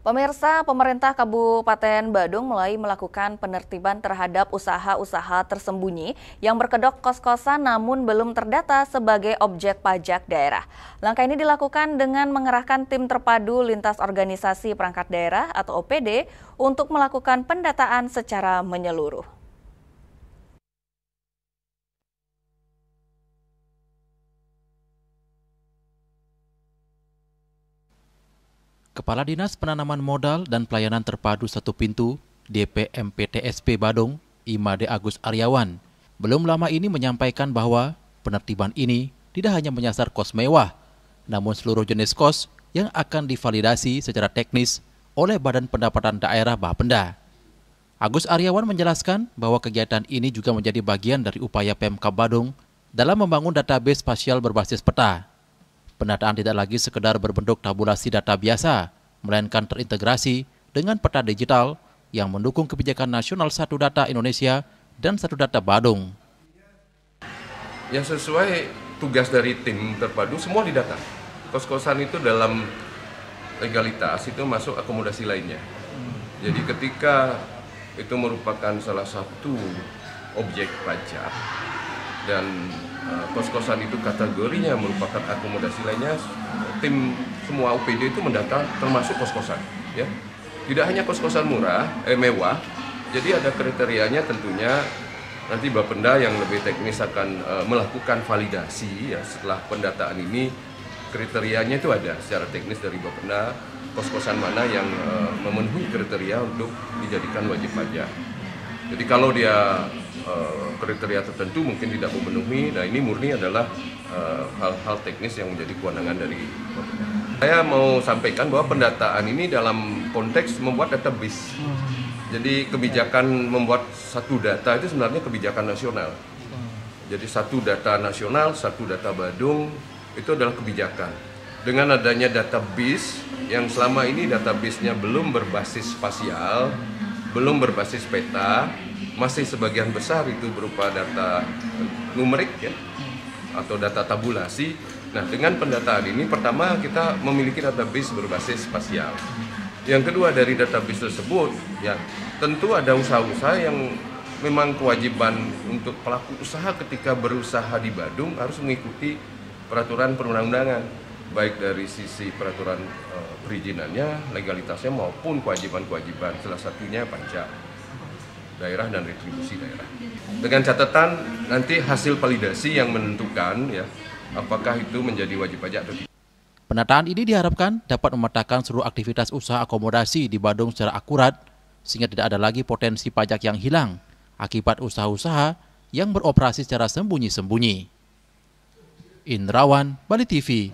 Pemirsa, pemerintah Kabupaten Badung mulai melakukan penertiban terhadap usaha-usaha tersembunyi yang berkedok kos-kosan namun belum terdata sebagai objek pajak daerah. Langkah ini dilakukan dengan mengerahkan tim terpadu lintas organisasi perangkat daerah atau OPD untuk melakukan pendataan secara menyeluruh. Kepala Dinas Penanaman Modal dan Pelayanan Terpadu Satu Pintu DPMPTSP Badung, Imade Agus Aryawan, belum lama ini menyampaikan bahwa penertiban ini tidak hanya menyasar kos mewah, namun seluruh jenis kos yang akan divalidasi secara teknis oleh Badan Pendapatan Daerah Bapenda. Agus Aryawan menjelaskan bahwa kegiatan ini juga menjadi bagian dari upaya Pemkab Badung dalam membangun database spasial berbasis peta. Pendataan tidak lagi sekedar berbentuk tabulasi data biasa, melainkan terintegrasi dengan peta digital yang mendukung kebijakan nasional Satu Data Indonesia dan Satu Data Badung. Yang sesuai tugas dari tim terpadu semua didata. Kos-kosan itu dalam legalitas itu masuk akomodasi lainnya. Jadi ketika itu merupakan salah satu objek pajak dan kos-kosan itu kategorinya merupakan akomodasi lainnya, tim semua OPD itu mendata termasuk kos-kosan, ya. Tidak hanya kos-kosan mewah, jadi ada kriterianya tentunya. Nanti Bapenda yang lebih teknis akan melakukan validasi ya setelah pendataan ini. Kriterianya itu ada secara teknis dari Bapenda, kos-kosan mana yang memenuhi kriteria untuk dijadikan wajib pajak. Jadi kalau dia kriteria tertentu mungkin tidak memenuhi, nah ini murni adalah hal-hal teknis yang menjadi kewenangan dari Bapenda. Saya mau sampaikan bahwa pendataan ini dalam konteks membuat database. Jadi kebijakan membuat satu data itu sebenarnya kebijakan nasional. Jadi satu data nasional, satu data Badung itu adalah kebijakan. Dengan adanya database yang selama ini database-nya belum berbasis spasial, belum berbasis peta, masih sebagian besar itu berupa data numerik ya, atau data tabulasi. Nah, dengan pendataan ini pertama kita memiliki database berbasis spasial. Yang kedua dari database tersebut ya tentu ada usaha-usaha yang memang kewajiban untuk pelaku usaha ketika berusaha di Badung harus mengikuti peraturan perundang-undangan, baik dari sisi peraturan perizinannya, legalitasnya maupun kewajiban-kewajiban, salah satunya pajak daerah dan retribusi daerah. Dengan catatan nanti hasil validasi yang menentukan ya apakah itu menjadi wajib pajak atau tidak. Pendataan ini diharapkan dapat memetakan seluruh aktivitas usaha akomodasi di Badung secara akurat sehingga tidak ada lagi potensi pajak yang hilang akibat usaha-usaha yang beroperasi secara sembunyi-sembunyi. Indrawan, Bali TV.